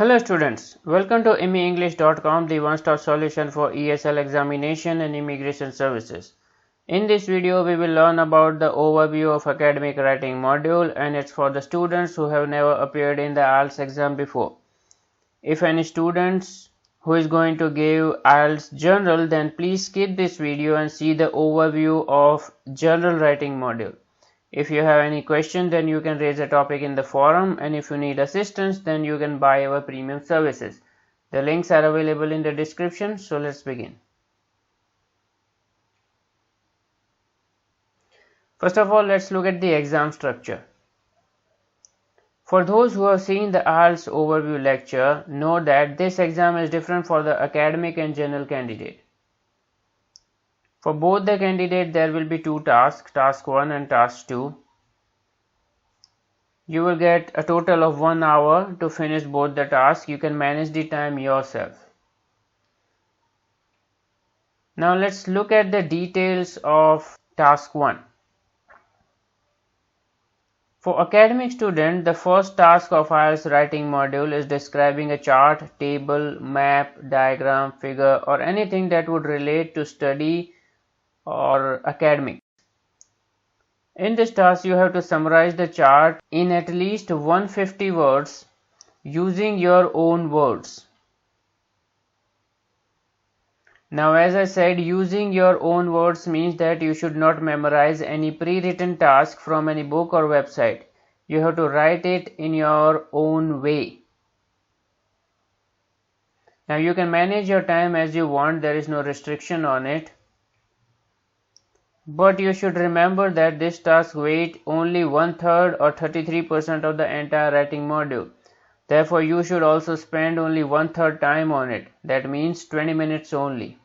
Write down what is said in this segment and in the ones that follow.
Hello students, welcome to MEnglish.com, the one-stop solution for ESL examination and immigration services. In this video, we will learn about the overview of academic writing module, and it's for the students who have never appeared in the IELTS exam before. If any students who is going to give IELTS general, then please skip this video and see the overview of general writing module. If you have any question, then you can raise a topic in the forum, and if you need assistance, then you can buy our premium services. The links are available in the description, so let's begin. First of all, let's look at the exam structure. For those who have seen the IELTS overview lecture, know that this exam is different for the academic and general candidate. For both the candidate, there will be two tasks, task 1 and task 2. You will get a total of 1 hour to finish both the tasks. You can manage the time yourself. Now let's look at the details of task 1. For academic student, the first task of IELTS writing module is describing a chart, table, map, diagram, figure, or anything that would relate to study or academic. In this task, you have to summarize the chart in at least 150 words using your own words. Now, as I said, using your own words means that you should not memorize any pre-written task from any book or website. You have to write it in your own way. Now, you can manage your time as you want. There is no restriction on it. But you should remember that this task weighs only 1/3 or 33% of the entire writing module. Therefore, you should also spend only 1/3 time on it. That means 20 minutes only.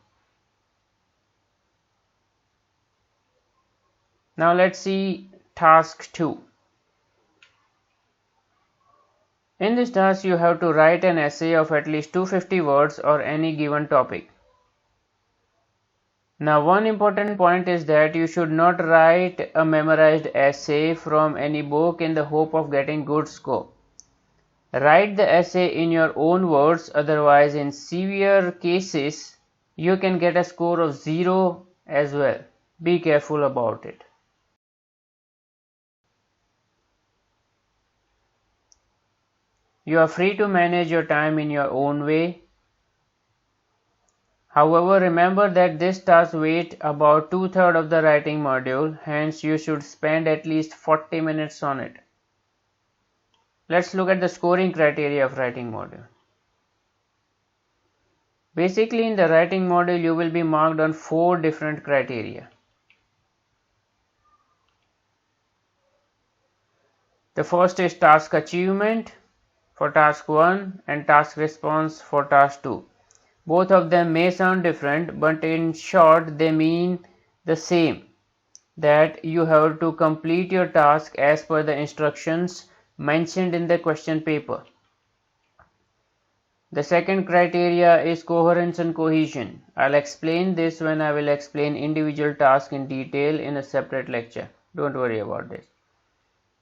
Now let's see task 2. In this task, you have to write an essay of at least 250 words or any given topic. Now, one important point is that you should not write a memorized essay from any book in the hope of getting good score. Write the essay in your own words, otherwise in severe cases, you can get a score of 0 as well. Be careful about it. You are free to manage your time in your own way. However, remember that this task weighs about 2/3 of the writing module, hence you should spend at least 40 minutes on it. Let's look at the scoring criteria of writing module. Basically, in the writing module, you will be marked on 4 different criteria. The first is task achievement for task 1 and task response for task 2. Both of them may sound different, but in short they mean the same, that you have to complete your task as per the instructions mentioned in the question paper. The second criteria is coherence and cohesion. I'll explain this when I will explain individual tasks in detail in a separate lecture. Don't worry about this.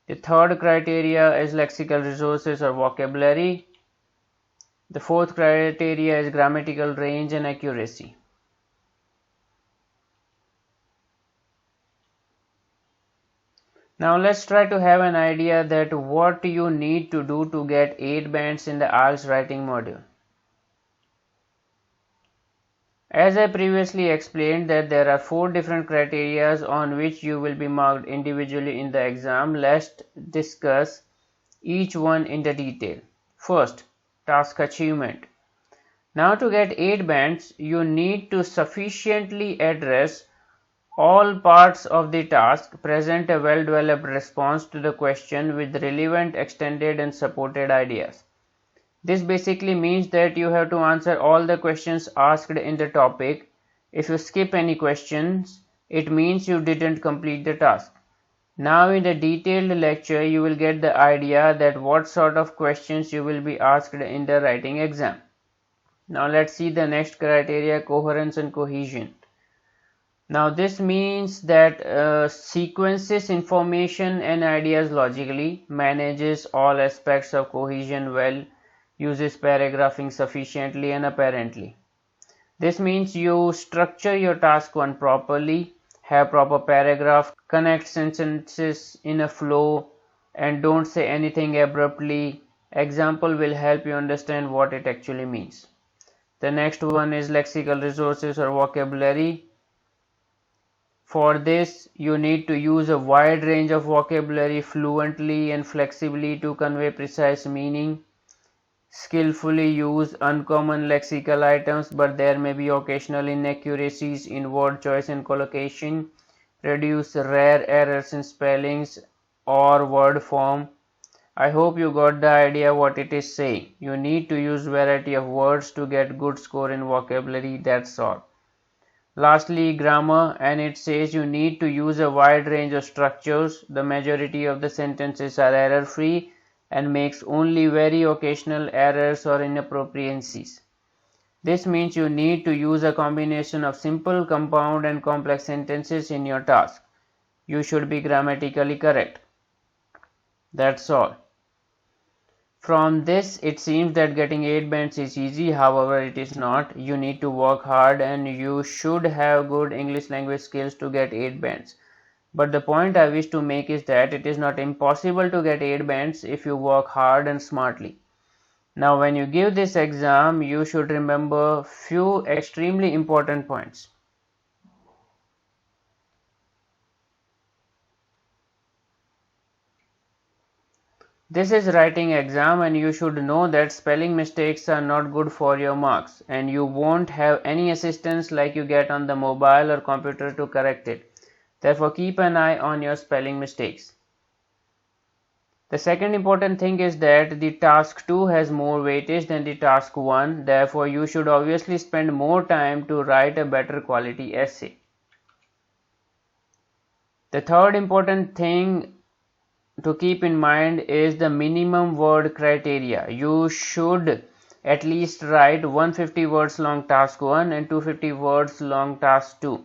The third criteria is lexical resources or vocabulary. The fourth criteria is grammatical range and accuracy. Now let's try to have an idea that what you need to do to get 8 bands in the IELTS writing module. As I previously explained that there are 4 different criteria on which you will be marked individually in the exam. Let's discuss each one in the detail. First, task achievement. Now to get 8 bands, you need to sufficiently address all parts of the task, present a well-developed response to the question with relevant, extended and supported ideas. This basically means that you have to answer all the questions asked in the topic. If you skip any questions, it means you didn't complete the task. Now in the detailed lecture, you will get the idea that what sort of questions you will be asked in the writing exam. Now let's see the next criteria, coherence and cohesion. Now this means that sequences information and ideas logically, manages all aspects of cohesion well, uses paragraphing sufficiently and apparently. This means you structure your task 1 properly, have proper paragraph, connect sentences in a flow, and don't say anything abruptly. Example will help you understand what it actually means. The next one is lexical resources or vocabulary. For this, you need to use a wide range of vocabulary fluently and flexibly to convey precise meaning. Skillfully use uncommon lexical items, but there may be occasional inaccuracies in word choice and collocation. Reduce rare errors in spellings or word form. I hope you got the idea what it is saying. You need to use variety of words to get good score in vocabulary, that's all. Lastly, grammar, and it says you need to use a wide range of structures. The majority of the sentences are error-free and makes only very occasional errors or inappropriacies. This means you need to use a combination of simple, compound, and complex sentences in your task. You should be grammatically correct. That's all. From this, it seems that getting 8 bands is easy, however it is not. You need to work hard and you should have good English language skills to get 8 bands. But the point I wish to make is that it is not impossible to get 8 bands if you work hard and smartly. Now when you give this exam, you should remember few extremely important points. This is writing exam and you should know that spelling mistakes are not good for your marks and you won't have any assistance like you get on the mobile or computer to correct it. Therefore keep an eye on your spelling mistakes. The second important thing is that the task 2 has more weightage than the task 1, therefore you should obviously spend more time to write a better quality essay. The third important thing to keep in mind is the minimum word criteria. You should at least write 150 words long task 1 and 250 words long task 2.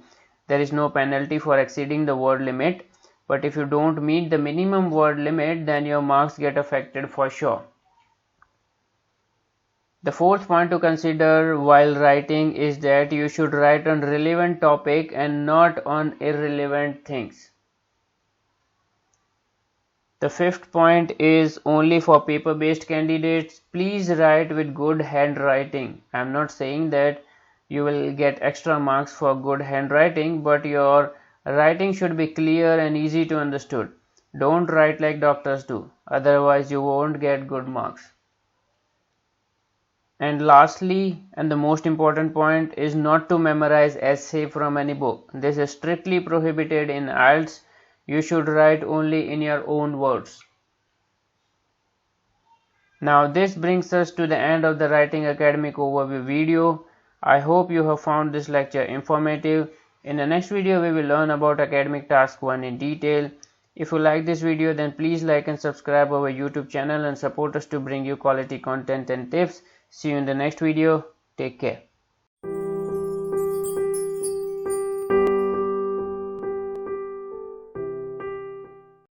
There is no penalty for exceeding the word limit, but if you don't meet the minimum word limit, then your marks get affected for sure. The fourth point to consider while writing is that you should write on relevant topic and not on irrelevant things. The fifth point is only for paper-based candidates. Please write with good handwriting. I am not saying that you will get extra marks for good handwriting, but your writing should be clear and easy to understood. Don't write like doctors do, otherwise you won't get good marks. And lastly, and the most important point, is not to memorize essay from any book. This is strictly prohibited in IELTS. You should write only in your own words. Now this brings us to the end of the Writing Academic overview video. I hope you have found this lecture informative. In the next video we will learn about Academic Task 1 in detail. If you like this video, then please like and subscribe our YouTube channel and support us to bring you quality content and tips. See you in the next video. Take care.